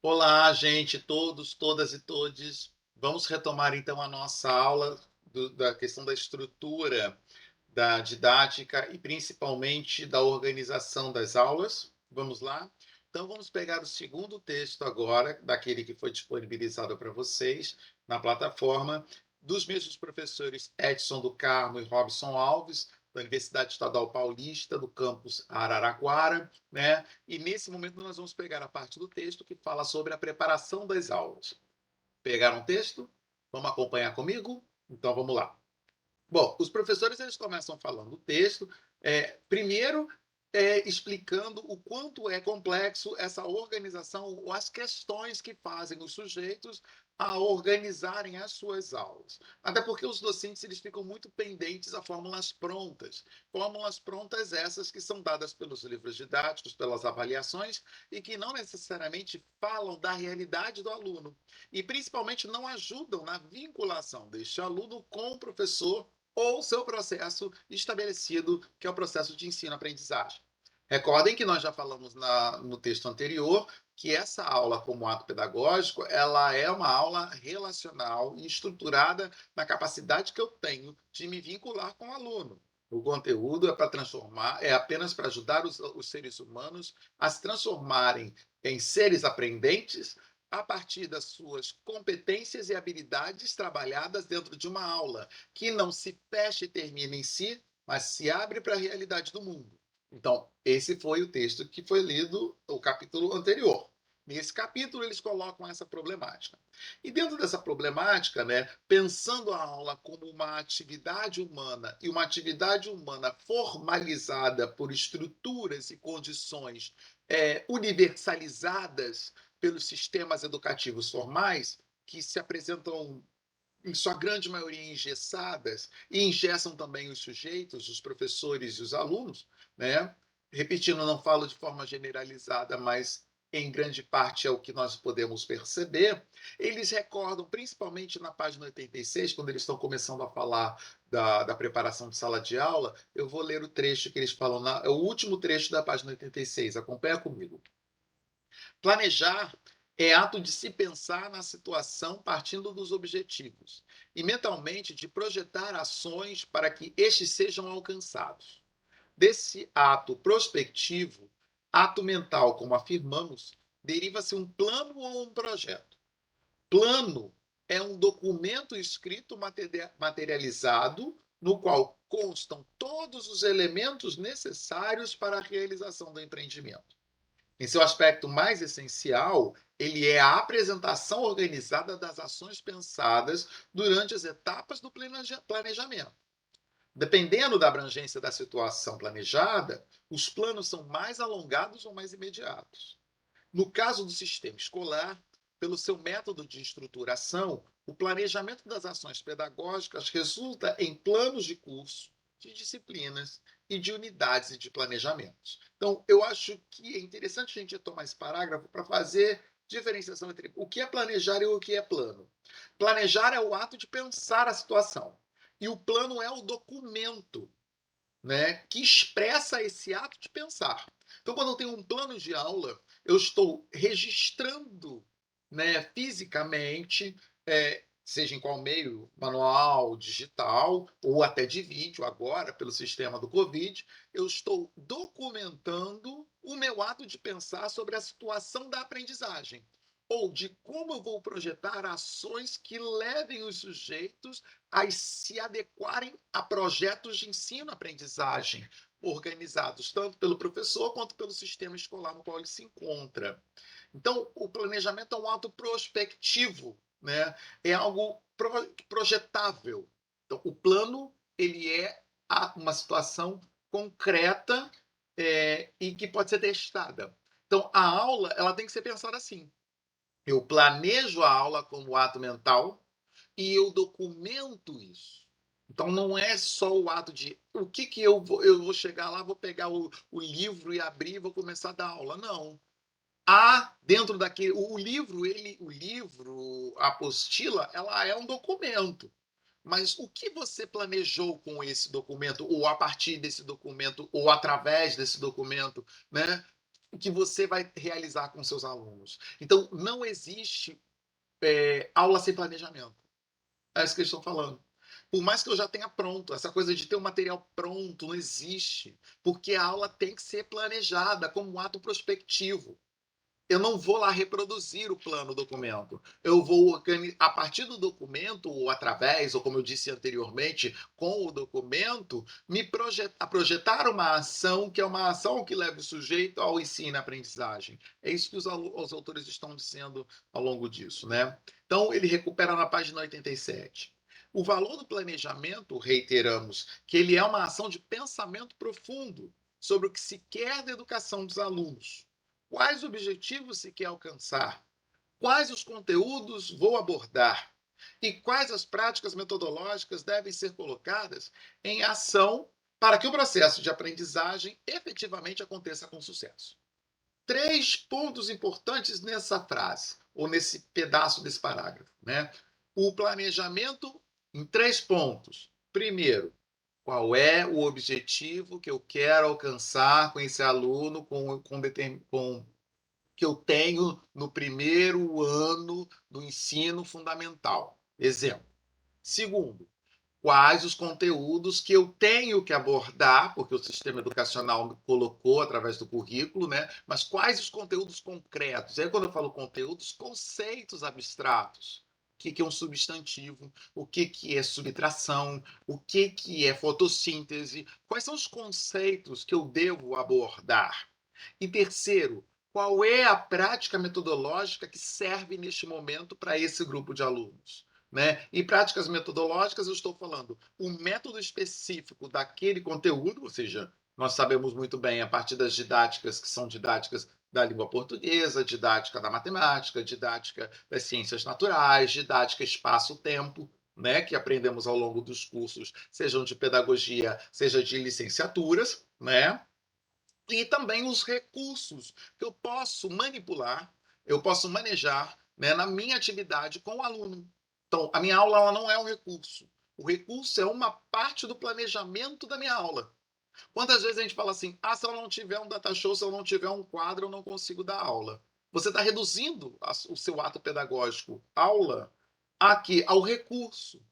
Olá, gente, todos, todas e todes. Vamos retomar então a nossa aula da questão da estrutura da didática e principalmente da organização das aulas. Vamos lá? Então, vamos pegar o segundo texto agora, daquele que foi disponibilizado para vocês na plataforma, dos mesmos professores Edson do Carmo e Robson Alves, da Universidade Estadual Paulista, do campus Araraquara, né? E nesse momento nós vamos pegar a parte do texto que fala sobre a preparação das aulas. Pegaram o texto? Vamos acompanhar comigo? Então vamos lá. Bom, os professores eles começam falando o texto, primeiro explicando o quanto é complexo essa organização, ou as questões que fazem os sujeitos a organizarem as suas aulas. Até porque os docentes eles ficam muito pendentes a fórmulas prontas essas que são dadas pelos livros didáticos, pelas avaliações, e que não necessariamente falam da realidade do aluno, e principalmente não ajudam na vinculação deste aluno com o professor ou seu processo estabelecido, que é o processo de ensino-aprendizagem. Recordem que nós já falamos no texto anterior que essa aula, como ato pedagógico, ela é uma aula relacional e estruturada na capacidade que eu tenho de me vincular com o aluno. O conteúdo é para transformar, é apenas para ajudar os seres humanos a se transformarem em seres aprendentes a partir das suas competências e habilidades trabalhadas dentro de uma aula, que não se fecha e termina em si, mas se abre para a realidade do mundo. Então, esse foi o texto que foi lido, o capítulo anterior. Nesse capítulo, eles colocam essa problemática. E dentro dessa problemática, né, pensando a aula como uma atividade humana e uma atividade humana formalizada por estruturas e condições universalizadas pelos sistemas educativos formais, que se apresentam em sua grande maioria engessadas e engessam também os sujeitos, os professores e os alunos, né? Repetindo, não falo de forma generalizada, mas em grande parte é o que nós podemos perceber. Eles recordam, principalmente na página 86, quando eles estão começando a falar da preparação de sala de aula, eu vou ler o trecho que eles falam, é o último trecho da página 86, acompanha comigo. Planejar é ato de se pensar na situação partindo dos objetivos e mentalmente de projetar ações para que estes sejam alcançados. Desse ato prospectivo, ato mental, como afirmamos, deriva-se um plano ou um projeto. Plano é um documento escrito materializado no qual constam todos os elementos necessários para a realização do empreendimento. Em seu aspecto mais essencial, ele é a apresentação organizada das ações pensadas durante as etapas do planejamento. Dependendo da abrangência da situação planejada, os planos são mais alongados ou mais imediatos. No caso do sistema escolar, pelo seu método de estruturação, o planejamento das ações pedagógicas resulta em planos de curso, de disciplinas e de unidades de planejamentos. Então, eu acho que é interessante a gente tomar esse parágrafo para fazer diferenciação entre o que é planejar e o que é plano. Planejar é o ato de pensar a situação, e o plano é o documento, né, que expressa esse ato de pensar. Então, quando eu tenho um plano de aula, eu estou registrando, né, fisicamente, seja em qual meio, manual, digital, ou até de vídeo, agora, pelo sistema do Covid, eu estou documentando o meu ato de pensar sobre a situação da aprendizagem, ou de como eu vou projetar ações que levem os sujeitos a se adequarem a projetos de ensino-aprendizagem organizados tanto pelo professor quanto pelo sistema escolar no qual ele se encontra. Então, o planejamento é um ato prospectivo, né? É algo projetável. Então, o plano ele é uma situação concreta e que pode ser testada. Então, a aula ela tem que ser pensada assim. Eu planejo a aula como ato mental e eu documento isso. Então não é só o ato de o que, que eu vou chegar lá, vou pegar o livro e abrir e vou começar a dar aula. Não. Há dentro daquele. A apostila, ela é um documento. Mas o que você planejou com esse documento, ou a partir desse documento, ou através desse documento, né? que você vai realizar com seus alunos. Então, não existe aula sem planejamento. É isso que eles estão falando. Por mais que eu já tenha pronto, essa coisa de ter o material pronto não existe, porque a aula tem que ser planejada como um ato prospectivo. Eu não vou lá reproduzir o plano documento. Eu vou, a partir do documento, ou através, ou como eu disse anteriormente, com o documento, me projetar uma ação que é uma ação que leve o sujeito ao ensino e aprendizagem. É isso que os autores estão dizendo ao longo disso, né? Então, ele recupera na página 87. O valor do planejamento, reiteramos, que ele é uma ação de pensamento profundo sobre o que se quer da educação dos alunos. Quais objetivos se quer alcançar? Quais os conteúdos vou abordar? E quais as práticas metodológicas devem ser colocadas em ação para que o processo de aprendizagem efetivamente aconteça com sucesso? 3 pontos importantes nessa frase, ou nesse pedaço desse parágrafo, né? O planejamento em 3 pontos. Primeiro, qual é o objetivo que eu quero alcançar com esse aluno, com que eu tenho no primeiro ano do ensino fundamental. Exemplo. Segundo, quais os conteúdos que eu tenho que abordar, porque o sistema educacional me colocou através do currículo, né? Mas quais os conteúdos concretos? Aí, quando eu falo conteúdos, conceitos abstratos. O que é um substantivo? O que é subtração? O que é fotossíntese? Quais são os conceitos que eu devo abordar? E terceiro, qual é a prática metodológica que serve neste momento para esse grupo de alunos? Né? E práticas metodológicas, eu estou falando o método específico daquele conteúdo, ou seja, nós sabemos muito bem a partir das didáticas que são didáticas da língua portuguesa, didática da matemática, didática das ciências naturais, didática espaço-tempo, né, que aprendemos ao longo dos cursos, sejam de pedagogia, seja de licenciaturas, né? E também os recursos que eu posso manipular, eu posso manejar, né, na minha atividade com o aluno. Então, a minha aula ela não é um recurso. O recurso é uma parte do planejamento da minha aula. Quantas vezes a gente fala assim, se eu não tiver um data show, se eu não tiver um quadro, eu não consigo dar aula. Você está reduzindo o seu ato pedagógico aula aqui ao recurso.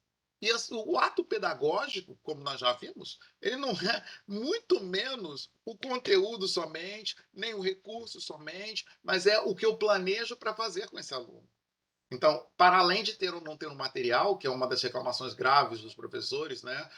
E o ato pedagógico, como nós já vimos, ele não é muito menos o conteúdo somente, nem o recurso somente, mas é o que eu planejo para fazer com esse aluno. Então, para além de ter ou não ter um material, que é uma das reclamações graves dos professores, né,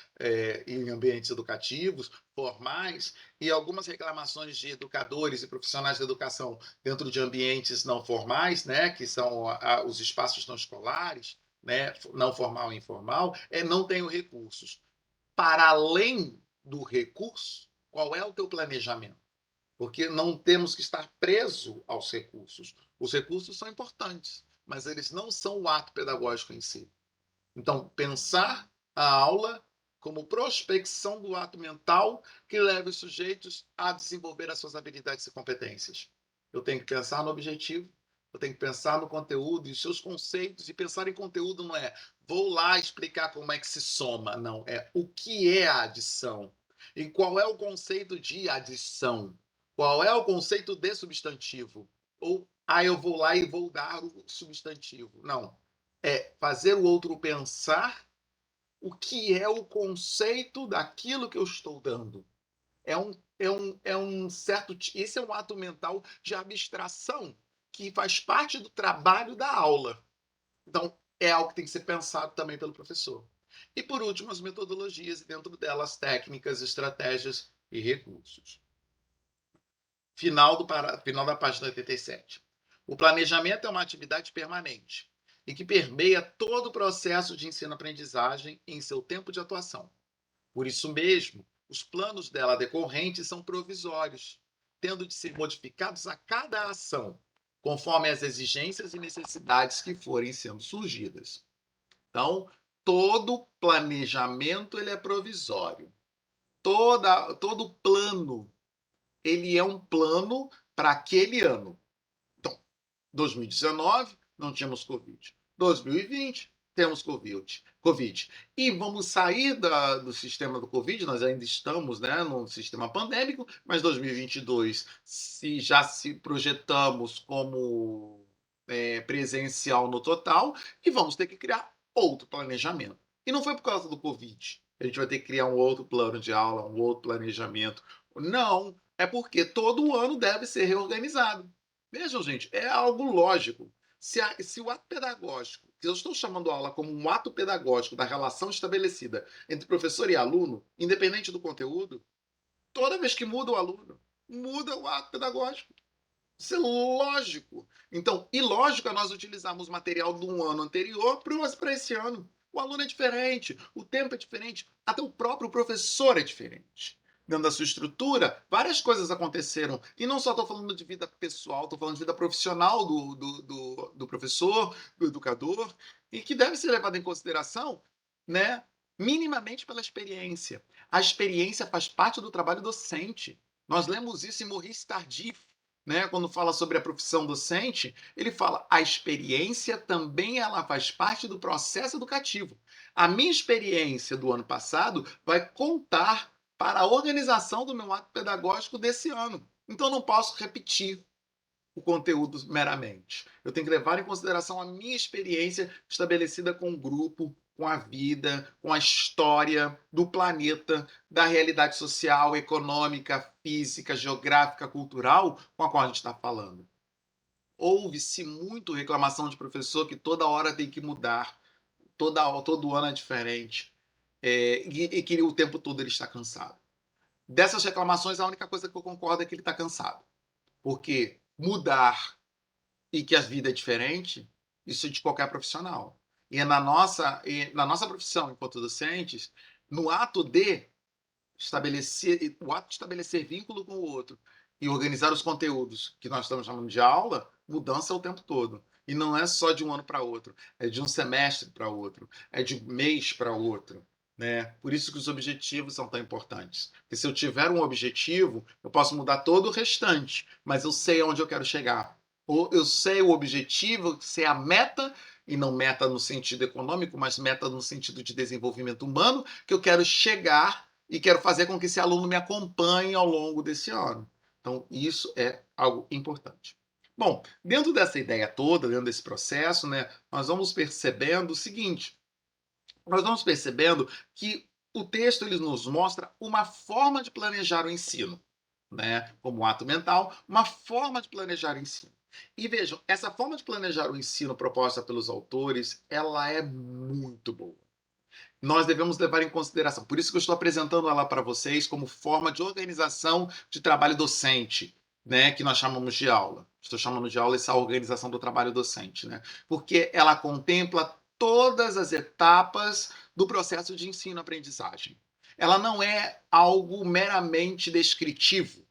em ambientes educativos, formais, e algumas reclamações de educadores e profissionais da educação dentro de ambientes não formais, né, que são os espaços não escolares, né, não formal e informal, não tenho recursos. Para além do recurso, qual é o teu planejamento? Porque não temos que estar preso aos recursos. Os recursos são importantes, mas eles não são o ato pedagógico em si. Então, pensar a aula como prospecção do ato mental que leva os sujeitos a desenvolver as suas habilidades e competências. Eu tenho que pensar no objetivo, eu tenho que pensar no conteúdo e os seus conceitos, e pensar em conteúdo não é vou lá explicar como é que se soma, não, é o que é a adição e qual é o conceito de adição, qual é o conceito de substantivo, ou eu vou lá e vou dar o substantivo. Não, é fazer o outro pensar o que é o conceito daquilo que eu estou dando. É um certo. Esse é um ato mental de abstração que faz parte do trabalho da aula. Então, é algo que tem que ser pensado também pelo professor. E, por último, as metodologias e, dentro delas, técnicas, estratégias e recursos. Final da página 87. O planejamento é uma atividade permanente e que permeia todo o processo de ensino-aprendizagem em seu tempo de atuação. Por isso mesmo, os planos dela decorrentes são provisórios, tendo de ser modificados a cada ação, conforme as exigências e necessidades que forem sendo surgidas. Então, todo planejamento ele é provisório. Todo plano ele é um plano para aquele ano. Então, 2019, não tínhamos Covid. 2020, temos Covid. E vamos sair do sistema do Covid, nós ainda estamos, né, no sistema pandêmico, mas 2022, se já se projetamos como presencial no total, e vamos ter que criar outro planejamento. E não foi por causa do Covid. A gente vai ter que criar um outro plano de aula, um outro planejamento. Não, é porque todo ano deve ser reorganizado. Vejam, gente, é algo lógico. Se o ato pedagógico, que eu estou chamando a aula como um ato pedagógico da relação estabelecida entre professor e aluno, independente do conteúdo, toda vez que muda o aluno, muda o ato pedagógico. Isso é lógico. Então, e lógico é nós utilizarmos material do ano anterior para esse ano. O aluno é diferente, o tempo é diferente, até o próprio professor é diferente. Dentro da sua estrutura, várias coisas aconteceram. E não só estou falando de vida pessoal, estou falando de vida profissional do professor, do educador, e que deve ser levado em consideração, né, minimamente pela experiência. A experiência faz parte do trabalho docente. Nós lemos isso em Maurice Tardif, né, quando fala sobre a profissão docente, ele fala a experiência também ela faz parte do processo educativo. A minha experiência do ano passado vai contar para a organização do meu ato pedagógico desse ano. Então, eu não posso repetir o conteúdo meramente. Eu tenho que levar em consideração a minha experiência estabelecida com o grupo, com a vida, com a história do planeta, da realidade social, econômica, física, geográfica, cultural com a qual a gente está falando. Houve-se muito reclamação de professor que toda hora tem que mudar, todo ano é diferente, e que o tempo todo ele está cansado. Dessas reclamações, a única coisa que eu concordo é que ele está cansado. Porque mudar e que a vida é diferente, isso é de qualquer profissional. E na nossa profissão, enquanto docentes, no ato de estabelecer vínculo com o outro e organizar os conteúdos que nós estamos chamando de aula, mudança é o tempo todo. E não é só de um ano para outro, é de um semestre para outro, é de um mês para outro. Né? Por isso que os objetivos são tão importantes. Porque se eu tiver um objetivo, eu posso mudar todo o restante, mas eu sei aonde eu quero chegar. Ou eu sei o objetivo, sei a meta, e não meta no sentido econômico, mas meta no sentido de desenvolvimento humano, que eu quero chegar e quero fazer com que esse aluno me acompanhe ao longo desse ano. Então, isso é algo importante. Bom, dentro dessa ideia toda, dentro desse processo, né, nós vamos percebendo o seguinte: nós vamos percebendo que o texto ele nos mostra uma forma de planejar o ensino, né, como ato mental, uma forma de planejar o ensino. E vejam, essa forma de planejar o ensino proposta pelos autores, ela é muito boa. Nós devemos levar em consideração. Por isso que eu estou apresentando ela para vocês como forma de organização de trabalho docente, né, que nós chamamos de aula. Estou chamando de aula essa organização do trabalho docente, né? Porque ela contempla todas as etapas do processo de ensino-aprendizagem. Ela não é algo meramente descritivo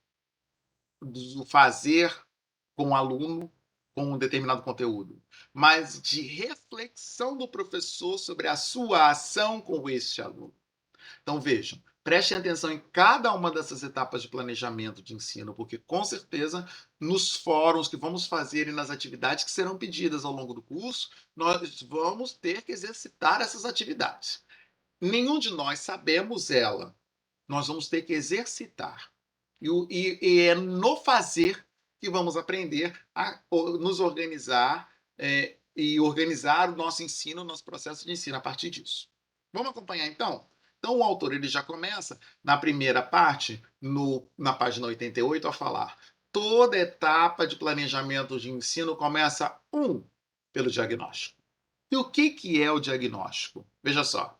do fazer com o aluno com um determinado conteúdo, mas de reflexão do professor sobre a sua ação com este aluno. Então vejam, prestem atenção em cada uma dessas etapas de planejamento de ensino, porque com certeza nos fóruns que vamos fazer e nas atividades que serão pedidas ao longo do curso, nós vamos ter que exercitar essas atividades. Nenhum de nós sabemos ela, nós vamos ter que exercitar. E é no fazer que vamos aprender a nos organizar e organizar o nosso ensino, o nosso processo de ensino a partir disso. Vamos acompanhar então? Então o autor ele já começa na primeira parte, na página 88, a falar: toda etapa de planejamento de ensino começa pelo diagnóstico. E o que é o diagnóstico? Veja só.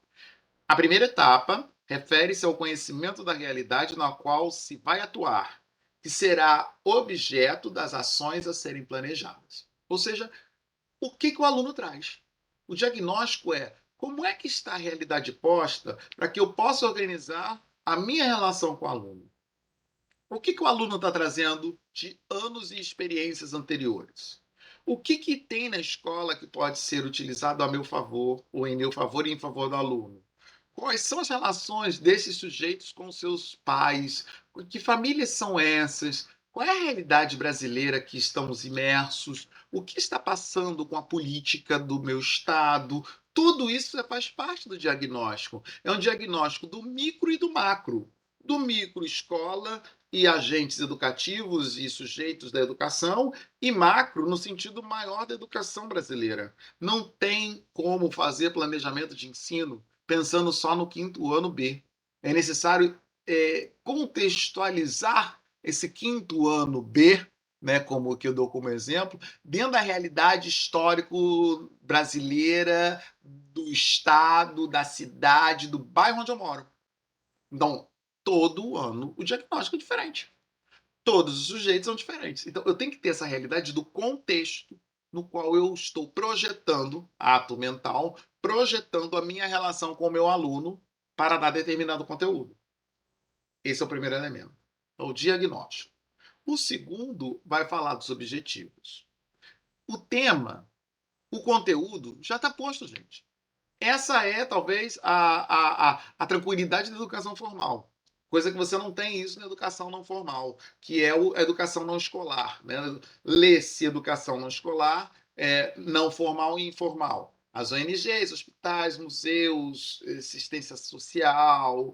A primeira etapa refere-se ao conhecimento da realidade na qual se vai atuar, que será objeto das ações a serem planejadas. Ou seja, o que o aluno traz? O diagnóstico é como é que está a realidade posta para que eu possa organizar a minha relação com o aluno. O que o aluno está trazendo de anos e experiências anteriores? O que tem na escola que pode ser utilizado a meu favor, ou em meu favor e em favor do aluno? Quais são as relações desses sujeitos com seus pais? Que famílias são essas? Qual é a realidade brasileira que estamos imersos? O que está passando com a política do meu estado? Tudo isso faz parte do diagnóstico. É um diagnóstico do micro e do macro. Do micro, escola e agentes educativos e sujeitos da educação, e macro, no sentido maior da educação brasileira. Não tem como fazer planejamento de ensino pensando só no quinto ano B. É necessário contextualizar esse quinto ano B, né, como que eu dou como exemplo, dentro da realidade histórico brasileira, do estado, da cidade, do bairro onde eu moro. Então, todo ano o diagnóstico é diferente. Todos os sujeitos são diferentes. Então, eu tenho que ter essa realidade do contexto no qual eu estou projetando, ato mental, projetando a minha relação com o meu aluno para dar determinado conteúdo. Esse é o primeiro elemento. É o diagnóstico. O segundo vai falar dos objetivos. O tema, o conteúdo, já está posto, gente. Essa é, talvez, a tranquilidade da educação formal. Coisa que você não tem isso na educação não formal, que é a educação não escolar. Né? Lê-se educação não escolar, não formal e informal. As ONGs, hospitais, museus, assistência social,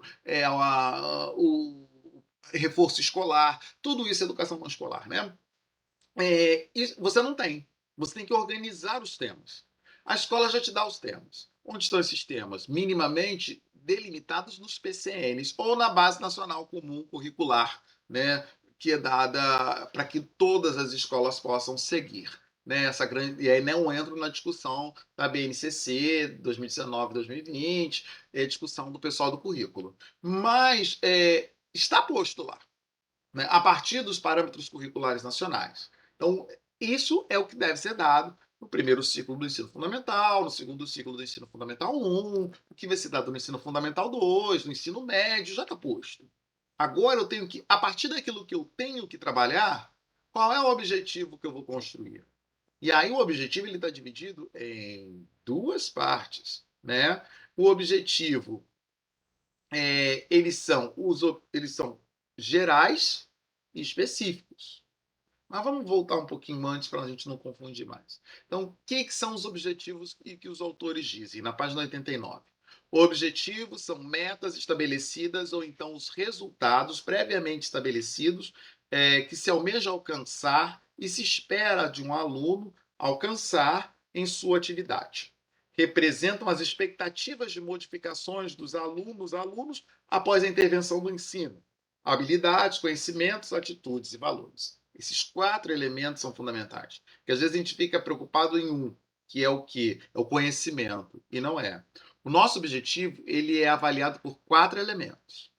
o reforço escolar, tudo isso é educação não escolar, né? E você não tem. Você tem que organizar os temas. A escola já te dá os temas. Onde estão esses temas? Minimamente delimitados nos PCNs ou na Base Nacional Comum Curricular, né, que é dada para que todas as escolas possam seguir. Né, essa grande, e aí não entro na discussão da BNCC 2019-2020, discussão do pessoal do currículo. Mas está posto lá, né, a partir dos parâmetros curriculares nacionais. Então, isso é o que deve ser dado no primeiro ciclo do ensino fundamental, no segundo ciclo do ensino fundamental 1, o que vai ser dado no ensino fundamental 2, no ensino médio, já está posto. Agora eu tenho que, a partir daquilo que eu tenho que trabalhar, qual é o objetivo que eu vou construir? E aí o objetivo está dividido em duas partes. Né? O objetivo, eles são gerais e específicos. Mas vamos voltar um pouquinho antes para a gente não confundir mais. Então, o que são os objetivos que os autores dizem? Na página 89. Objetivos são metas estabelecidas ou então os resultados previamente estabelecidos que se almeja alcançar e se espera de um aluno alcançar em sua atividade. Representam as expectativas de modificações dos alunos após a intervenção do ensino. Habilidades, conhecimentos, atitudes e valores. Esses 4 elementos são fundamentais. Porque às vezes a gente fica preocupado em um, que é o quê? É o conhecimento, e não é. O nosso objetivo, ele é avaliado por 4 elementos.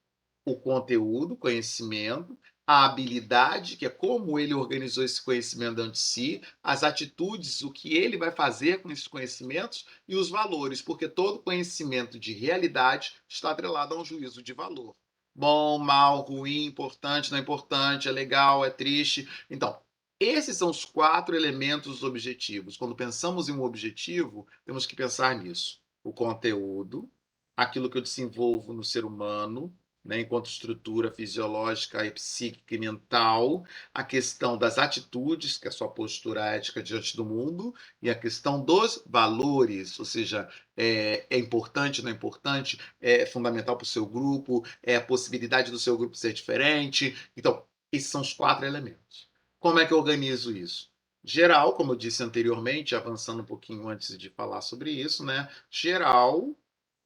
O conteúdo, conhecimento, a habilidade, que é como ele organizou esse conhecimento dentro de si, as atitudes, o que ele vai fazer com esses conhecimentos, e os valores, porque todo conhecimento de realidade está atrelado a um juízo de valor. Bom, mal, ruim, importante, não importante, é legal, é triste. Então, esses são os 4 elementos objetivos. Quando pensamos em um objetivo, temos que pensar nisso. O conteúdo, aquilo que eu desenvolvo no ser humano, né, enquanto estrutura fisiológica e psíquica e mental, a questão das atitudes, que é a sua postura ética diante do mundo, e a questão dos valores, ou seja, é importante, não é importante, é fundamental para o seu grupo, é a possibilidade do seu grupo ser diferente. Então, esses são os 4 elementos. Como é que eu organizo isso? Geral, como eu disse anteriormente, avançando um pouquinho antes de falar sobre isso, né? Geral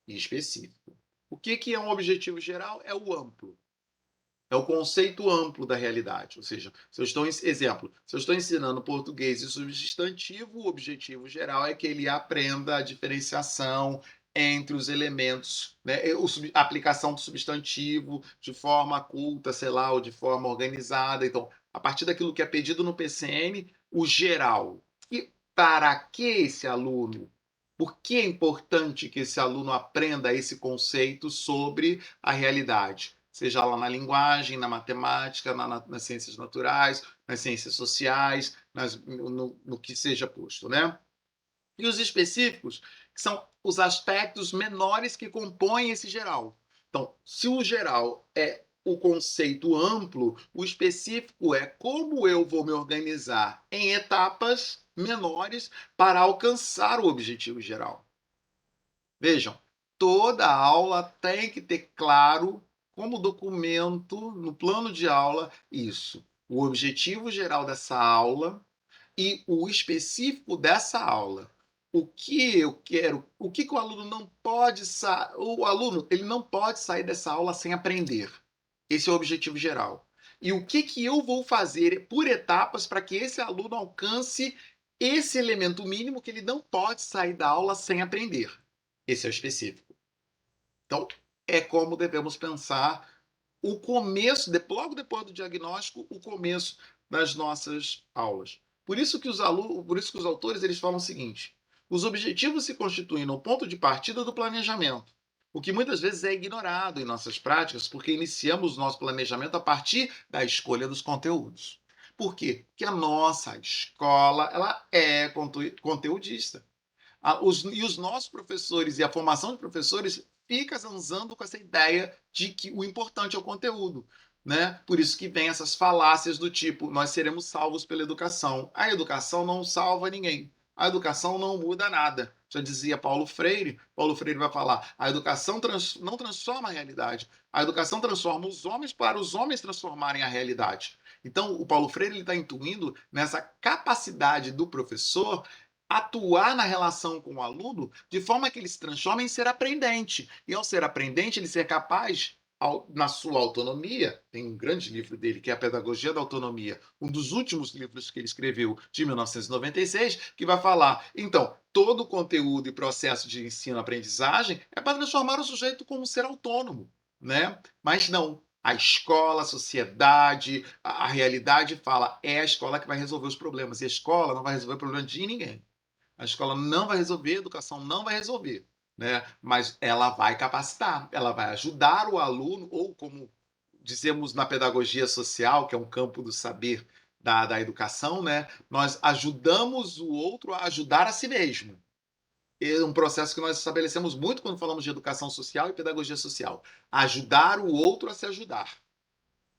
e específico. O que é um objetivo geral? É o amplo. É o conceito amplo da realidade. Ou seja, se eu estou ensinando português e substantivo, o objetivo geral é que ele aprenda a diferenciação entre os elementos, né? A aplicação do substantivo de forma culta, sei lá, ou de forma organizada. Então, a partir daquilo que é pedido no PCN, o geral. E para que esse aluno? Por que é importante que esse aluno aprenda esse conceito sobre a realidade? Seja lá na linguagem, na matemática, nas ciências naturais, nas ciências sociais, no que seja posto, né? E os específicos, que são os aspectos menores que compõem esse geral. Então, se o geral é o conceito amplo, o específico é como eu vou me organizar em etapas menores para alcançar o objetivo geral. Vejam, toda aula tem que ter claro como documento no plano de aula isso, o objetivo geral dessa aula e o específico dessa aula. O que eu quero, o que o aluno não pode sair, o aluno ele não pode sair dessa aula sem aprender. Esse é o objetivo geral. E o que eu vou fazer por etapas para que esse aluno alcance esse elemento mínimo que ele não pode sair da aula sem aprender. Esse é o específico. Então, é como devemos pensar o começo, logo depois do diagnóstico, o começo das nossas aulas. Por isso que os alunos, por isso que os autores eles falam o seguinte: os objetivos se constituem no ponto de partida do planejamento, o que muitas vezes é ignorado em nossas práticas, porque iniciamos o nosso planejamento a partir da escolha dos conteúdos. Por quê? Porque a nossa escola ela é conteudista. E os nossos professores e a formação de professores fica zanzando com essa ideia de que o importante é o conteúdo. Né? Por isso que vem essas falácias do tipo, nós seremos salvos pela educação. A educação não salva ninguém. A educação não muda nada. Já dizia Paulo Freire. Paulo Freire vai falar, a educação não transforma a realidade. A educação transforma os homens para os homens transformarem a realidade. Então, o Paulo Freire está intuindo nessa capacidade do professor atuar na relação com o aluno de forma que ele se transforme em ser aprendente. E ao ser aprendente, ele ser capaz, na sua autonomia, tem um grande livro dele, que é a Pedagogia da Autonomia, um dos últimos livros que ele escreveu, de 1996, que vai falar, então, todo o conteúdo e processo de ensino-aprendizagem é para transformar o sujeito como um ser autônomo, né? Mas não, a escola, a sociedade, a realidade fala, é a escola que vai resolver os problemas, e a escola não vai resolver o problema de ninguém. A escola não vai resolver, a educação não vai resolver, né? Mas ela vai capacitar, ela vai ajudar o aluno, ou como dizemos na pedagogia social, que é um campo do saber da educação, né? Nós ajudamos o outro a ajudar a si mesmo. É um processo que nós estabelecemos muito quando falamos de educação social e pedagogia social. Ajudar o outro a se ajudar.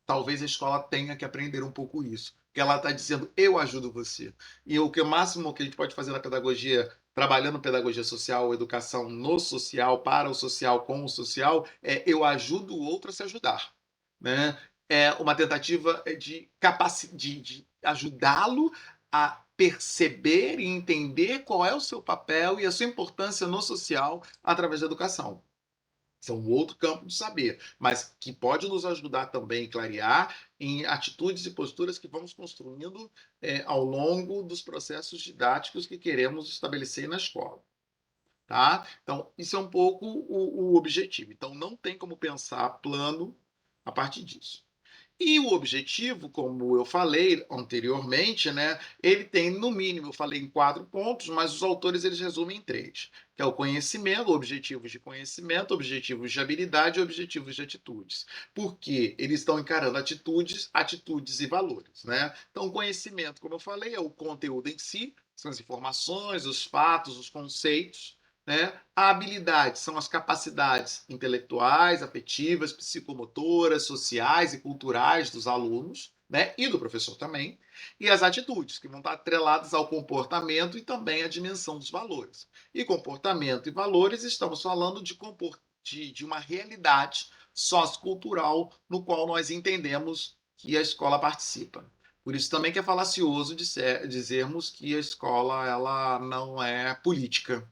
Talvez a escola tenha que aprender um pouco isso. Porque ela está dizendo, eu ajudo você. E o máximo que a gente pode fazer na pedagogia, trabalhando pedagogia social, educação no social, para o social, com o social, é eu ajudo o outro a se ajudar. Né? É uma tentativa de ajudá-lo a perceber e entender qual é o seu papel e a sua importância no social através da educação. São um outro campo de saber, mas que pode nos ajudar também a clarear em atitudes e posturas que vamos construindo ao longo dos processos didáticos que queremos estabelecer na escola. Tá? Então, isso é um pouco o objetivo. Então, não tem como pensar plano a partir disso. E o objetivo, como eu falei anteriormente, né, ele tem, no mínimo, eu falei em 4 pontos, mas os autores eles resumem em 3, que é o conhecimento, objetivos de conhecimento, objetivos de habilidade e objetivos de atitudes. Porque eles estão encarando atitudes e valores. Né? Então, o conhecimento, como eu falei, é o conteúdo em si, são as informações, os fatos, os conceitos. Né? A habilidade são as capacidades intelectuais, afetivas, psicomotoras, sociais e culturais dos alunos, né? E do professor também. E as atitudes, que vão estar atreladas ao comportamento e também à dimensão dos valores. E comportamento e valores, estamos falando de uma realidade sociocultural no qual nós entendemos que a escola participa. Por isso também que é falacioso dizermos que a escola ela não é política.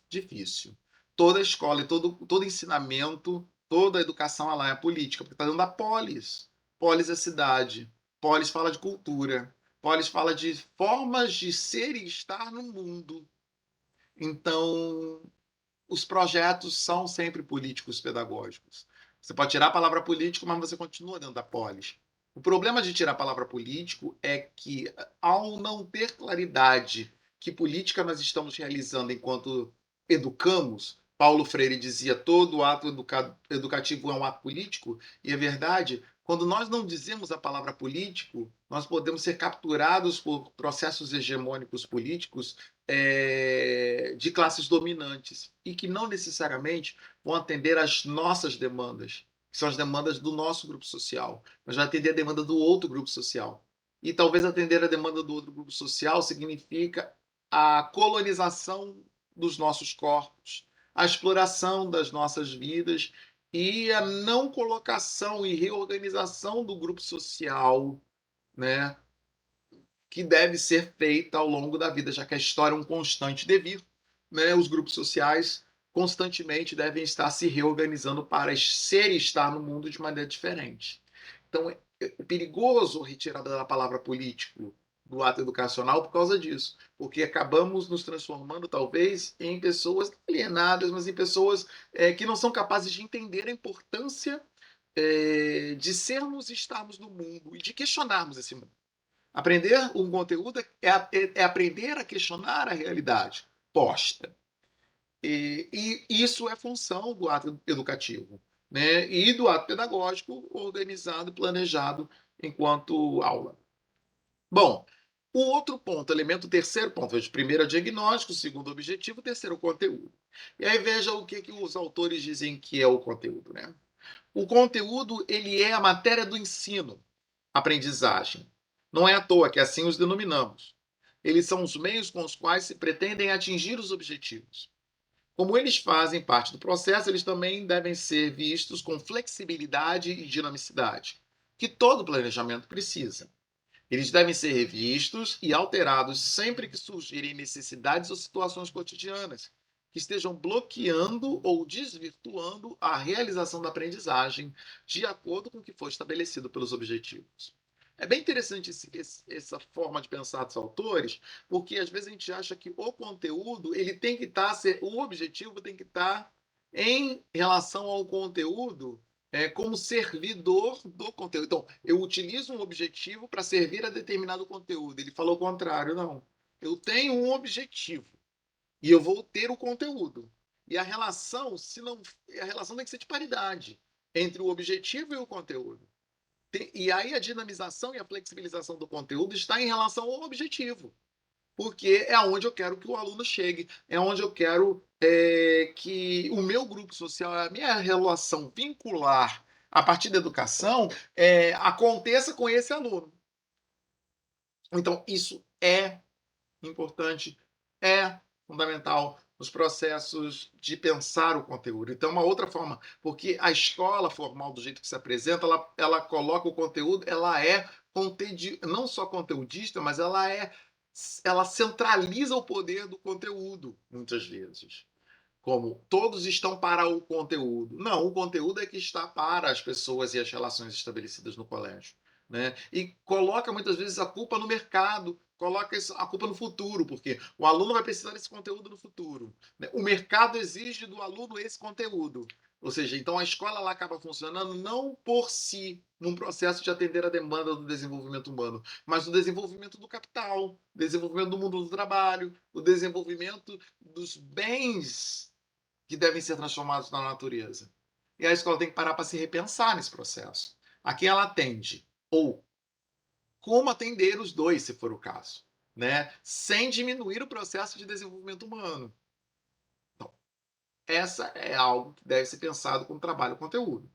Difícil. Toda escola e todo ensinamento, toda educação ela é política, porque está dentro da polis. Polis é cidade. Polis fala de cultura. Polis fala de formas de ser e estar no mundo. Então, os projetos são sempre políticos pedagógicos. Você pode tirar a palavra político, mas você continua dentro da polis. O problema de tirar a palavra político é que, ao não ter claridade que política nós estamos realizando enquanto educamos, Paulo Freire dizia todo ato educativo é um ato político, e é verdade, quando nós não dizemos a palavra político, nós podemos ser capturados por processos hegemônicos políticos de classes dominantes e que não necessariamente vão atender às nossas demandas. que são as demandas do nosso grupo social, mas vai atender a demanda do outro grupo social. E talvez atender a demanda do outro grupo social significa a colonização dos nossos corpos, a exploração das nossas vidas e a não colocação e reorganização do grupo social, né, que deve ser feita ao longo da vida, já que a história é um constante devir, né, os grupos sociais constantemente devem estar se reorganizando para ser e estar no mundo de maneira diferente. Então, é perigoso a retirada da palavra político do ato educacional por causa disso, porque acabamos nos transformando, talvez, em pessoas alienadas, mas em pessoas que não são capazes de entender a importância de sermos e estarmos no mundo e de questionarmos esse mundo. Aprender um conteúdo é aprender a questionar a realidade posta. E isso é função do ato educativo, né? E do ato pedagógico organizado e planejado enquanto aula. Bom, o outro ponto, elemento terceiro ponto, primeiro é diagnóstico, segundo objetivo, terceiro conteúdo. E aí veja o que os autores dizem que é o conteúdo, né? O conteúdo, ele é a matéria do ensino, aprendizagem. Não é à toa que assim os denominamos. Eles são os meios com os quais se pretendem atingir os objetivos. Como eles fazem parte do processo, eles também devem ser vistos com flexibilidade e dinamicidade, que todo planejamento precisa. Eles devem ser revistos e alterados sempre que surgirem necessidades ou situações cotidianas que estejam bloqueando ou desvirtuando a realização da aprendizagem de acordo com o que foi estabelecido pelos objetivos. É bem interessante essa forma de pensar dos autores, porque às vezes a gente acha que o conteúdo ele tem que estar, o objetivo tem que estar em relação ao conteúdo como servidor do conteúdo. Então, eu utilizo um objetivo para servir a determinado conteúdo. Ele falou o contrário, não. Eu tenho um objetivo e eu vou ter o conteúdo. E a relação, se não, a relação tem que ser de paridade entre o objetivo e o conteúdo. E aí a dinamização e a flexibilização do conteúdo está em relação ao objetivo, porque é onde eu quero que o aluno chegue, é onde eu quero que o meu grupo social, a minha relação vincular a partir da educação, aconteça com esse aluno. Então, isso é importante, é fundamental nos processos de pensar o conteúdo. Então, uma outra forma, porque a escola formal, do jeito que se apresenta, ela coloca o conteúdo, ela é não só conteudista, mas ela centraliza o poder do conteúdo, muitas vezes. Como todos estão para o conteúdo. Não, o conteúdo é que está para as pessoas e as relações estabelecidas no colégio. Né? E coloca muitas vezes a culpa no mercado, coloca a culpa no futuro, porque o aluno vai precisar desse conteúdo no futuro. Né? O mercado exige do aluno esse conteúdo. Ou seja, então a escola ela acaba funcionando não por si, num processo de atender a demanda do desenvolvimento humano, mas do desenvolvimento do capital, desenvolvimento do mundo do trabalho, o desenvolvimento dos bens que devem ser transformados na natureza. E a escola tem que parar para se repensar nesse processo. A quem ela atende? Ou como atender os dois, se for o caso, né? Sem diminuir o processo de desenvolvimento humano. Então, essa é algo que deve ser pensado com trabalho conteúdo.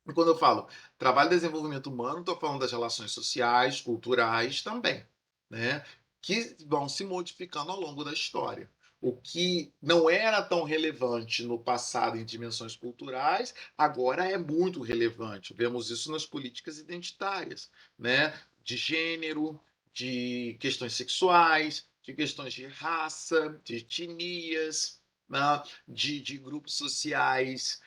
E quando eu falo trabalho de desenvolvimento humano, estou falando das relações sociais, culturais também, né? Que vão se modificando ao longo da história. O que não era tão relevante no passado em dimensões culturais, agora é muito relevante. Vemos isso nas políticas identitárias, né? De gênero, de questões sexuais, de questões de raça, de etnias, né? de grupos sociais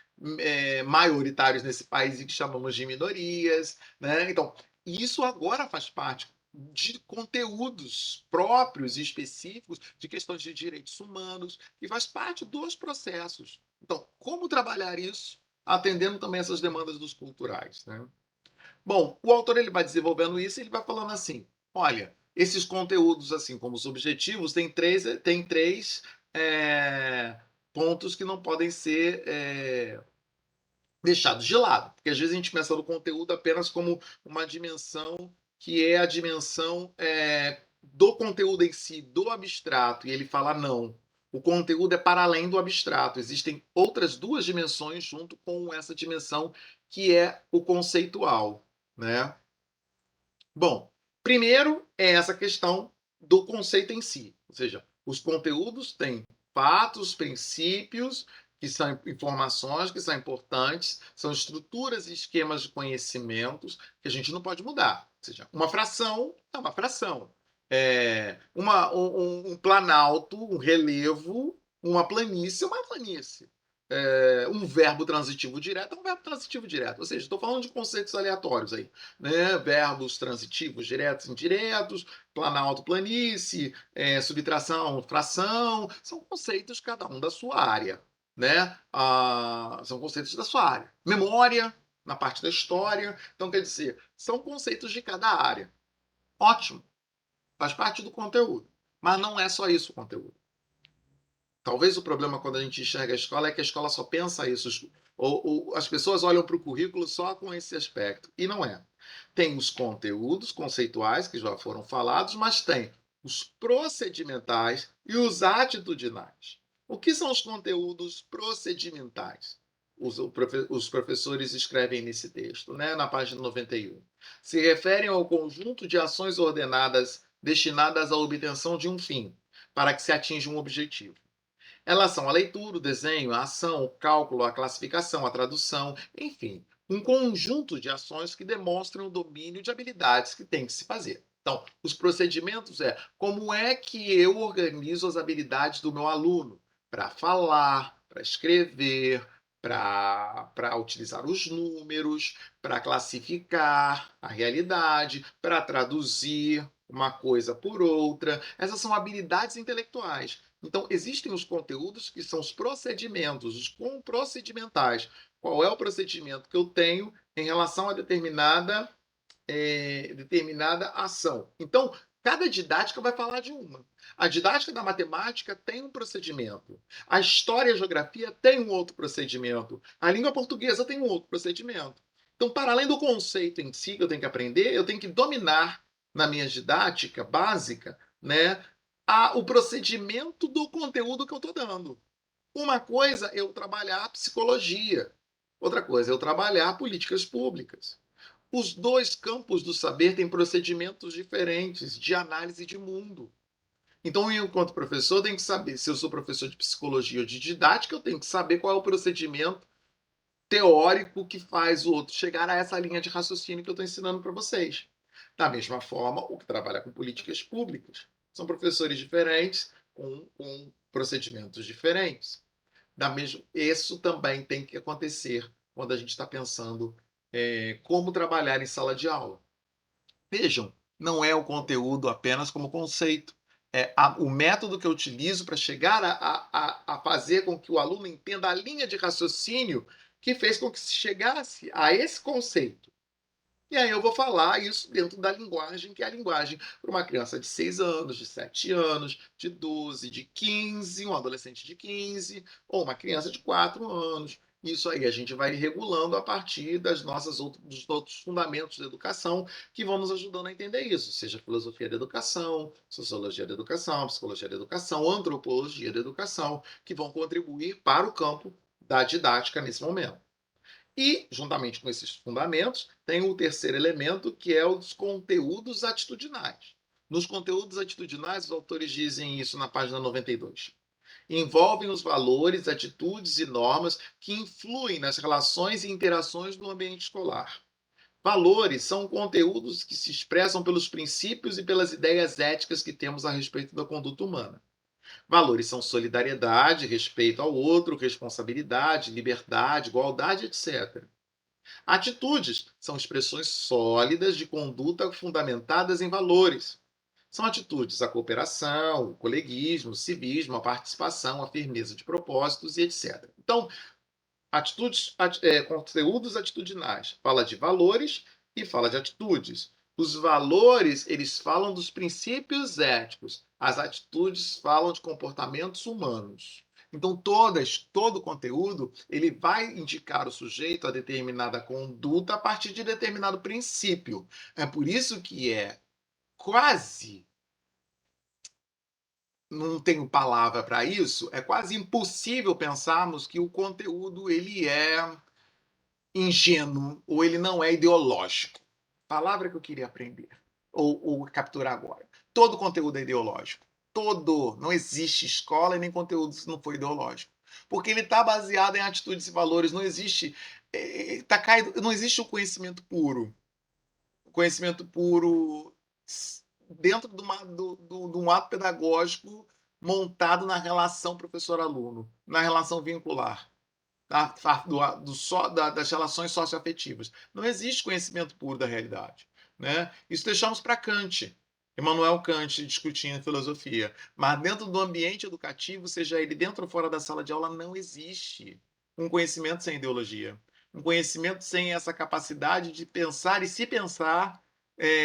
maioritários nesse país e que chamamos de minorias. Né? Então, isso agora faz parte de conteúdos próprios e específicos de questões de direitos humanos e faz parte dos processos. Então, como trabalhar isso atendendo também essas demandas dos culturais? Né? Bom, o autor ele vai desenvolvendo isso e ele vai falando assim, olha, esses conteúdos, assim como os objetivos, tem três pontos que não podem ser deixados de lado, porque às vezes a gente pensa no conteúdo apenas como uma dimensão que é a dimensão do conteúdo em si, do abstrato, e ele fala não. O conteúdo é para além do abstrato. Existem outras duas dimensões junto com essa dimensão que é o conceitual, né? Bom, primeiro é essa questão do conceito em si, ou seja, os conteúdos têm fatos, princípios, que são informações que são importantes, são estruturas e esquemas de conhecimentos que a gente não pode mudar. Ou seja, uma fração é uma fração. Um planalto, um relevo, uma planície é uma planície. Um verbo transitivo direto é um verbo transitivo direto. Ou seja, estou falando de conceitos aleatórios aí, né? Verbos transitivos diretos e indiretos, planalto, planície, subtração, fração, são conceitos cada um da sua área, né? São conceitos da sua área. Memória, na parte da história. Então, quer dizer, são conceitos de cada área. Ótimo, faz parte do conteúdo. Mas não é só isso o conteúdo. Talvez o problema quando a gente enxerga a escola é que a escola só pensa isso. Ou as pessoas olham para o currículo só com esse aspecto. E não é. Tem os conteúdos conceituais, que já foram falados, mas tem os procedimentais e os atitudinais. O que são os conteúdos procedimentais? Os professores escrevem nesse texto, né, na página 91. Se referem ao conjunto de ações ordenadas destinadas à obtenção de um fim, para que se atinja um objetivo. Elas são a leitura, o desenho, a ação, o cálculo, a classificação, a tradução, enfim, um conjunto de ações que demonstram o domínio de habilidades que tem que se fazer. Então, os procedimentos é como é que eu organizo as habilidades do meu aluno para falar, para escrever, para utilizar os números, para classificar a realidade, para traduzir uma coisa por outra. Essas são habilidades intelectuais. Então, existem os conteúdos que são os procedimentos, os procedimentais. Qual é o procedimento que eu tenho em relação a determinada ação? Então, cada didática vai falar de uma. A didática da matemática tem um procedimento. A história e a geografia tem um outro procedimento. A língua portuguesa tem um outro procedimento. Então, para além do conceito em si que eu tenho que aprender, eu tenho que dominar na minha didática básica, né, o procedimento do conteúdo que eu estou dando. Uma coisa é eu trabalhar psicologia, outra coisa é eu trabalhar políticas públicas. Os dois campos do saber têm procedimentos diferentes de análise de mundo. Então, eu, enquanto professor, tenho que saber, se eu sou professor de psicologia ou de didática, eu tenho que saber qual é o procedimento teórico que faz o outro chegar a essa linha de raciocínio que eu estou ensinando para vocês. Da mesma forma, o que trabalha com políticas públicas. São professores diferentes, com procedimentos diferentes. Isso também tem que acontecer quando a gente está pensando como trabalhar em sala de aula. Vejam, não é o conteúdo apenas como conceito. O método que eu utilizo para chegar a fazer com que o aluno entenda a linha de raciocínio que fez com que se chegasse a esse conceito. E aí eu vou falar isso dentro da linguagem, que é a linguagem para uma criança de 6 anos, de 7 anos, de 12, de 15, um adolescente de 15, ou uma criança de 4 anos. Isso aí a gente vai regulando a partir dos outros fundamentos da educação que vão nos ajudando a entender isso, seja filosofia da educação, sociologia da educação, psicologia da educação, antropologia da educação, que vão contribuir para o campo da didática nesse momento. E, juntamente com esses fundamentos, tem o terceiro elemento, que é os conteúdos atitudinais. Nos conteúdos atitudinais, os autores dizem isso na página 92. Envolvem os valores, atitudes e normas que influem nas relações e interações do ambiente escolar. Valores são conteúdos que se expressam pelos princípios e pelas ideias éticas que temos a respeito da conduta humana. Valores são solidariedade, respeito ao outro, responsabilidade, liberdade, igualdade, etc. Atitudes são expressões sólidas de conduta fundamentadas em valores. São atitudes a cooperação, o coleguismo, o civismo, a participação, a firmeza de propósitos e etc. Então, conteúdos atitudinais. Fala de valores e fala de atitudes. Os valores, eles falam dos princípios éticos. As atitudes falam de comportamentos humanos. Então, todo conteúdo, ele vai indicar o sujeito a determinada conduta a partir de determinado princípio. É por isso que é quase não tenho palavra para isso, é quase impossível pensarmos que o conteúdo ele é ingênuo ou ele não é ideológico. Palavra que eu queria aprender ou capturar agora. Todo conteúdo é ideológico. Todo. Não existe escola e nem conteúdo se não for ideológico. Porque ele está baseado em atitudes e valores. Não existe. Tá caído, não existe o conhecimento puro. O conhecimento puro dentro de um ato pedagógico montado na relação professor-aluno, na relação vincular das relações socioafetivas. Não existe conhecimento puro da realidade. Né? Isso deixamos para Kant, Immanuel Kant, discutindo filosofia. Mas dentro do ambiente educativo, seja ele dentro ou fora da sala de aula, não existe um conhecimento sem ideologia. Um conhecimento sem essa capacidade de pensar e se pensar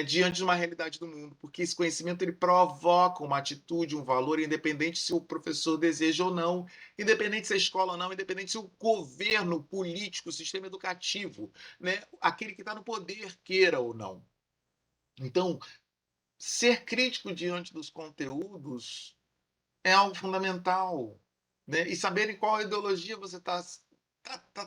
diante de uma realidade do mundo, porque esse conhecimento ele provoca uma atitude, um valor, independente se o professor deseja ou não, independente se é escola ou não, independente se o governo político, o sistema educativo, né, aquele que está no poder queira ou não. Então, ser crítico diante dos conteúdos é algo fundamental, né? E saber em qual ideologia você está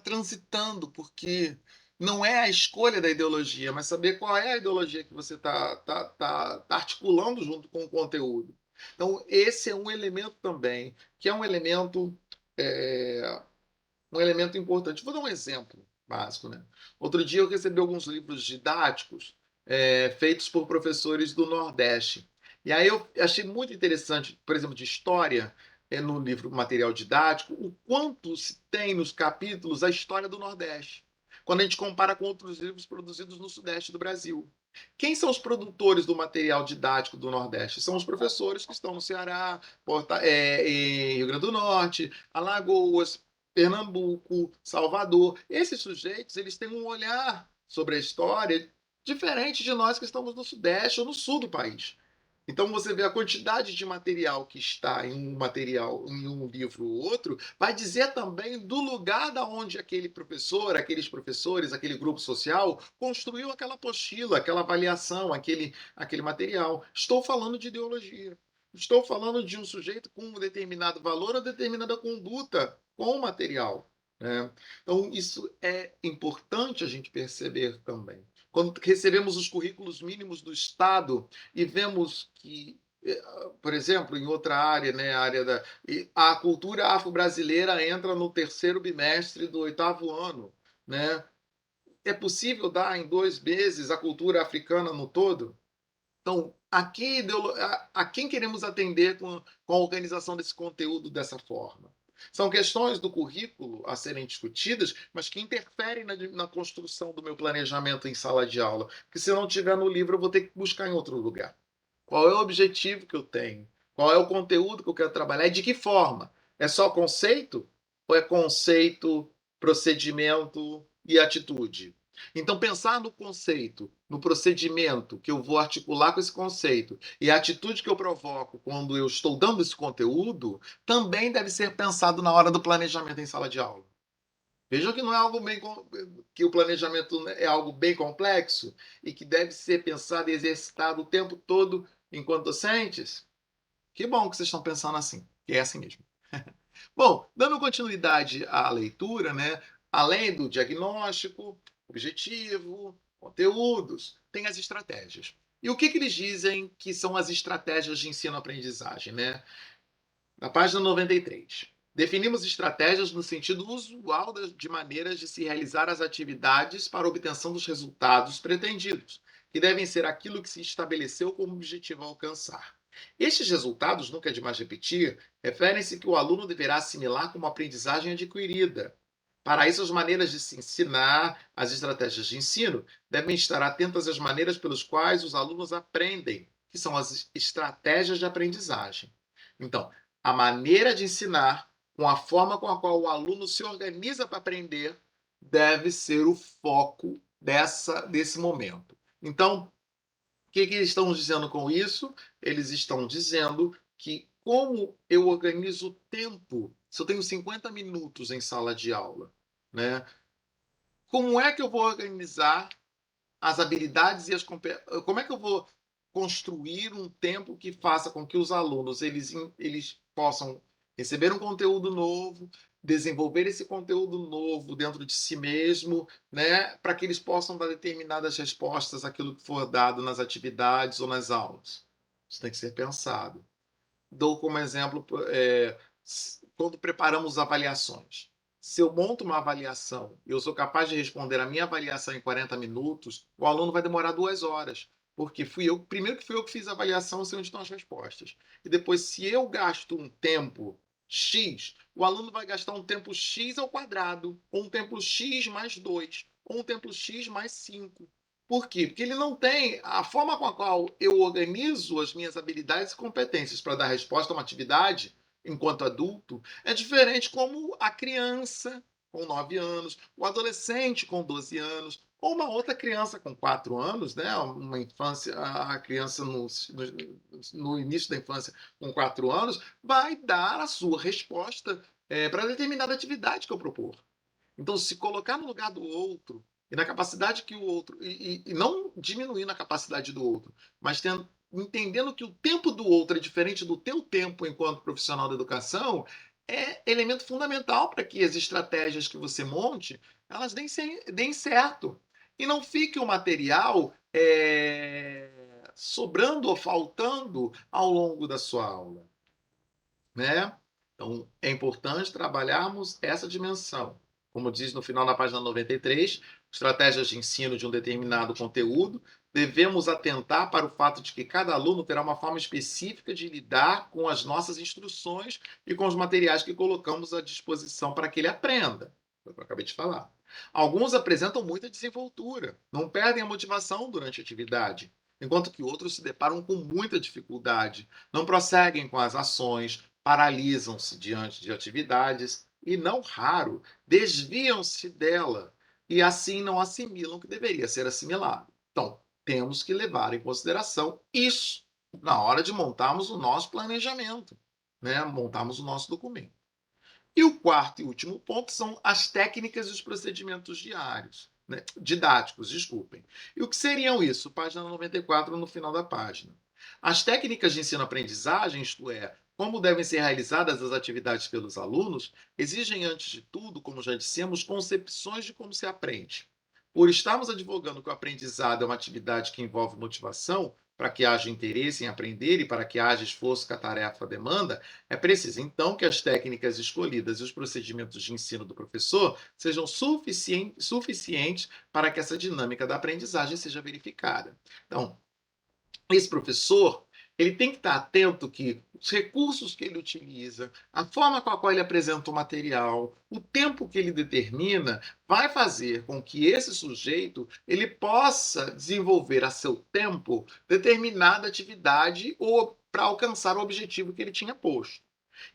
transitando, porque não é a escolha da ideologia, mas saber qual é a ideologia que você está articulando junto com o conteúdo. Então, esse é um elemento também, que é é, um elemento importante. Vou dar um exemplo básico. Né? Outro dia eu recebi alguns livros didáticos feitos por professores do Nordeste. E aí eu achei muito interessante, por exemplo, de história, no livro material didático, o quanto se tem nos capítulos a história do Nordeste, quando a gente compara com outros livros produzidos no Sudeste do Brasil. Quem são os produtores do material didático do Nordeste? São os professores que estão no Ceará, em Rio Grande do Norte, Alagoas, Pernambuco, Salvador. Esses sujeitos eles têm um olhar sobre a história diferente de nós que estamos no Sudeste ou no Sul do país. Então você vê a quantidade de material que está em um livro ou outro, vai dizer também do lugar da onde aquele professor, aqueles professores, aquele grupo social construiu aquela apostila, aquela avaliação, aquele material. Estou falando de ideologia. Estou falando de um sujeito com um determinado valor ou determinada conduta com o material. Né? Então, isso é importante a gente perceber também. Quando recebemos os currículos mínimos do Estado e vemos que, por exemplo, em outra área, né, a área a cultura afro-brasileira entra no terceiro bimestre do oitavo ano. Né? É possível dar em 2 meses a cultura africana no todo? Então, a quem queremos atender com a organização desse conteúdo dessa forma? São questões do currículo a serem discutidas, mas que interferem na construção do meu planejamento em sala de aula. Porque se eu não tiver no livro, eu vou ter que buscar em outro lugar. Qual é o objetivo que eu tenho? Qual é o conteúdo que eu quero trabalhar e de que forma? É só conceito? Ou é conceito, procedimento e atitude? Então, pensar no conceito, no procedimento que eu vou articular com esse conceito e a atitude que eu provoco quando eu estou dando esse conteúdo também deve ser pensado na hora do planejamento em sala de aula. Vejam que não é algo bem que o planejamento é algo bem complexo e que deve ser pensado e exercitado o tempo todo enquanto docentes. Que bom que vocês estão pensando assim, que é assim mesmo. Bom, dando continuidade à leitura, né? Além do diagnóstico, objetivo, conteúdos, tem as estratégias. E o que eles dizem que são as estratégias de ensino-aprendizagem, né? Na página 93. Definimos estratégias no sentido usual de maneiras de se realizar as atividades para obtenção dos resultados pretendidos, que devem ser aquilo que se estabeleceu como objetivo a alcançar. Estes resultados, nunca é demais repetir, referem-se que o aluno deverá assimilar como aprendizagem adquirida. Para isso, as maneiras de se ensinar, as estratégias de ensino, devem estar atentas às maneiras pelas quais os alunos aprendem, que são as estratégias de aprendizagem. Então, a maneira de ensinar, com a forma com a qual o aluno se organiza para aprender, deve ser o foco desse momento. Então, o que eles estão dizendo com isso? Eles estão dizendo que como eu organizo o tempo, se eu tenho 50 minutos em sala de aula, né? Como é que eu vou organizar as habilidades e como é que eu vou construir um tempo que faça com que os alunos eles possam receber um conteúdo novo, desenvolver esse conteúdo novo dentro de si mesmo, né, para que eles possam dar determinadas respostas àquilo que for dado nas atividades ou nas aulas. Isso tem que ser pensado. Dou como exemplo, quando preparamos avaliações. Se eu monto uma avaliação e eu sou capaz de responder a minha avaliação em 40 minutos, o aluno vai demorar 2 horas. Porque primeiro que fui eu que fiz a avaliação, sei onde estão as respostas. E depois, se eu gasto um tempo X, o aluno vai gastar um tempo X ao quadrado, ou um tempo X mais 2, ou um tempo X mais 5. Por quê? Porque ele não tem a forma com a qual eu organizo as minhas habilidades e competências para dar resposta a uma atividade enquanto adulto é diferente como a criança com 9 anos, o adolescente com 12 anos, ou uma outra criança com 4 anos, né? Uma infância, a criança no início da infância com 4 anos, vai dar a sua resposta para determinada atividade que eu propor. Então, se colocar no lugar do outro e na capacidade que o outro, e não diminuindo a capacidade do outro, mas entendendo que o tempo do outro é diferente do teu tempo enquanto profissional da educação, é elemento fundamental para que as estratégias que você monte, elas deem certo. E não fique o material sobrando ou faltando ao longo da sua aula, né? Então, é importante trabalharmos essa dimensão. Como diz no final da página 93, estratégias de ensino de um determinado conteúdo, devemos atentar para o fato de que cada aluno terá uma forma específica de lidar com as nossas instruções e com os materiais que colocamos à disposição para que ele aprenda. Foi o que eu acabei de falar. Alguns apresentam muita desenvoltura, não perdem a motivação durante a atividade, enquanto que outros se deparam com muita dificuldade, não prosseguem com as ações, paralisam-se diante de atividades e, não raro, desviam-se dela e assim não assimilam o que deveria ser assimilado. Então, temos que levar em consideração isso na hora de montarmos o nosso planejamento, né? Montarmos o nosso documento. E o quarto e último ponto são as técnicas e os procedimentos diários, né? Didáticos, desculpem. E o que seriam isso? Página 94, no final da página. As técnicas de ensino-aprendizagem, isto é, como devem ser realizadas as atividades pelos alunos, exigem, antes de tudo, como já dissemos, concepções de como se aprende. Por estarmos advogando que o aprendizado é uma atividade que envolve motivação, para que haja interesse em aprender e para que haja esforço que a tarefa demanda, é preciso, então, que as técnicas escolhidas e os procedimentos de ensino do professor sejam suficientes para que essa dinâmica da aprendizagem seja verificada. Então, esse professor ele tem que estar atento que os recursos que ele utiliza, a forma com a qual ele apresenta o material, o tempo que ele determina, vai fazer com que esse sujeito ele possa desenvolver a seu tempo determinada atividade ou para alcançar o objetivo que ele tinha posto.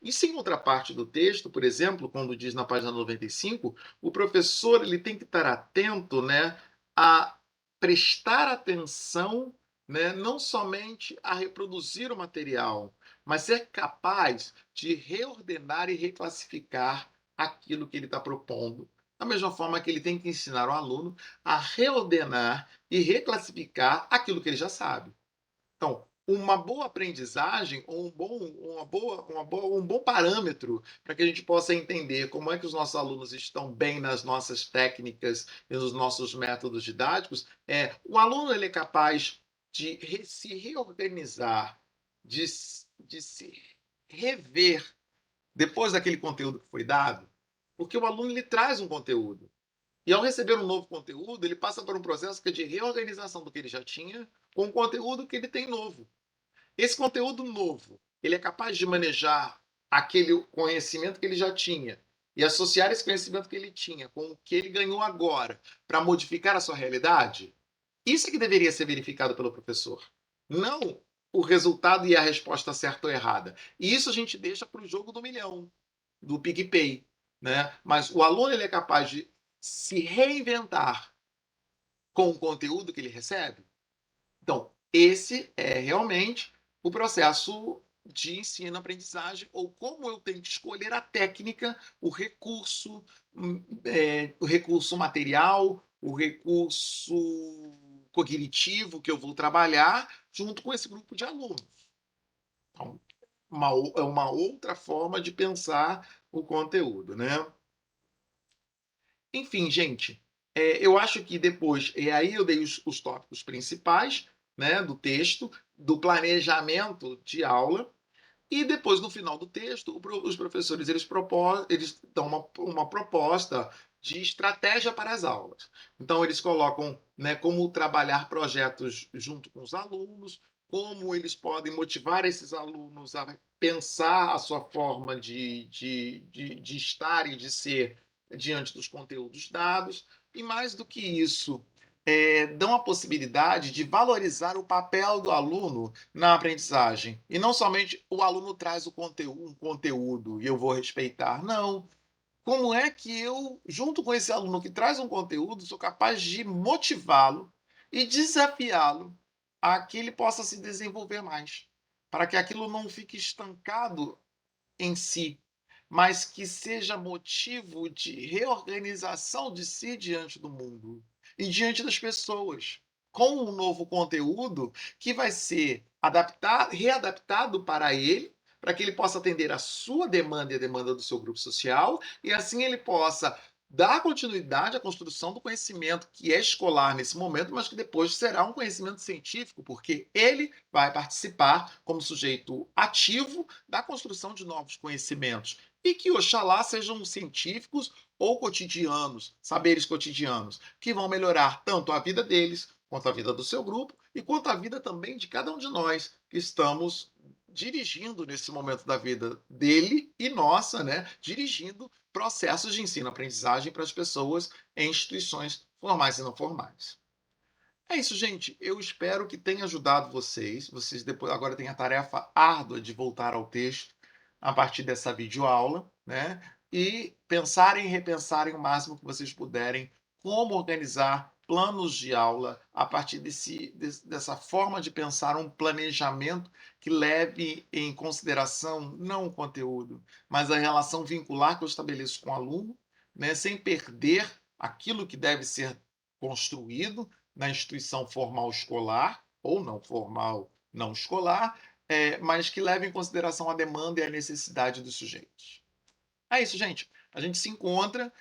Isso em outra parte do texto, por exemplo, quando diz na página 95, o professor ele tem que estar atento, né, a prestar atenção, né, não somente a reproduzir o material, mas ser capaz de reordenar e reclassificar aquilo que ele está propondo. Da mesma forma que ele tem que ensinar o aluno a reordenar e reclassificar aquilo que ele já sabe. Então, uma boa aprendizagem ou um bom parâmetro para que a gente possa entender como é que os nossos alunos estão bem nas nossas técnicas e nos nossos métodos didáticos o aluno ele é capaz de se reorganizar, de se rever depois daquele conteúdo que foi dado, porque o aluno ele traz um conteúdo. E ao receber um novo conteúdo, ele passa por um processo que é de reorganização do que ele já tinha com o conteúdo que ele tem novo. Esse conteúdo novo, ele é capaz de manejar aquele conhecimento que ele já tinha e associar esse conhecimento que ele tinha com o que ele ganhou agora para modificar a sua realidade? Isso é que deveria ser verificado pelo professor. Não o resultado e a resposta certa ou errada. E isso a gente deixa para o jogo do milhão, do PicPay. Né? Mas o aluno ele é capaz de se reinventar com o conteúdo que ele recebe? Então, esse é realmente o processo de ensino-aprendizagem, ou como eu tenho que escolher a técnica, o recurso material, o recurso cognitivo que eu vou trabalhar junto com esse grupo de alunos. Então, é uma outra forma de pensar o conteúdo, né? Enfim, gente, eu acho que depois, e aí eu dei os tópicos principais, né, do texto, do planejamento de aula, e depois, no final do texto, os professores eles dão uma proposta de estratégia para as aulas. Então, eles colocam, né, como trabalhar projetos junto com os alunos, como eles podem motivar esses alunos a pensar a sua forma de estar e de ser diante dos conteúdos dados. E mais do que isso, dão a possibilidade de valorizar o papel do aluno na aprendizagem. E não somente o aluno traz um conteúdo e eu vou respeitar. Não. Como é que eu, junto com esse aluno que traz um conteúdo, sou capaz de motivá-lo e desafiá-lo a que ele possa se desenvolver mais? Para que aquilo não fique estancado em si, mas que seja motivo de reorganização de si diante do mundo e diante das pessoas, com um novo conteúdo que vai ser readaptado para ele, para que ele possa atender a sua demanda e a demanda do seu grupo social, e assim ele possa dar continuidade à construção do conhecimento que é escolar nesse momento, mas que depois será um conhecimento científico, porque ele vai participar como sujeito ativo da construção de novos conhecimentos. E que, oxalá, sejam científicos ou cotidianos, saberes cotidianos, que vão melhorar tanto a vida deles, quanto a vida do seu grupo, e quanto a vida também de cada um de nós que estamos dirigindo nesse momento da vida dele e nossa, né? Dirigindo processos de ensino-aprendizagem para as pessoas em instituições formais e não formais. É isso, gente. Eu espero que tenha ajudado vocês. Vocês depois agora têm a tarefa árdua de voltar ao texto a partir dessa videoaula, né? E pensarem e repensarem o máximo que vocês puderem como organizar planos de aula a partir dessa forma de pensar um planejamento que leve em consideração não o conteúdo, mas a relação vincular que eu estabeleço com o aluno, né? Sem perder aquilo que deve ser construído na instituição formal escolar ou não formal não escolar, mas que leve em consideração a demanda e a necessidade dos sujeitos. É isso, gente. A gente se encontra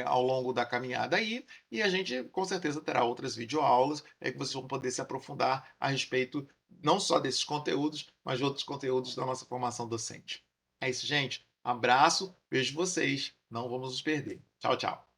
ao longo da caminhada aí e a gente com certeza terá outras videoaulas que vocês vão poder se aprofundar a respeito não só desses conteúdos, mas de outros conteúdos da nossa formação docente. É isso, gente. Abraço, vejo vocês. Não vamos nos perder. Tchau, tchau.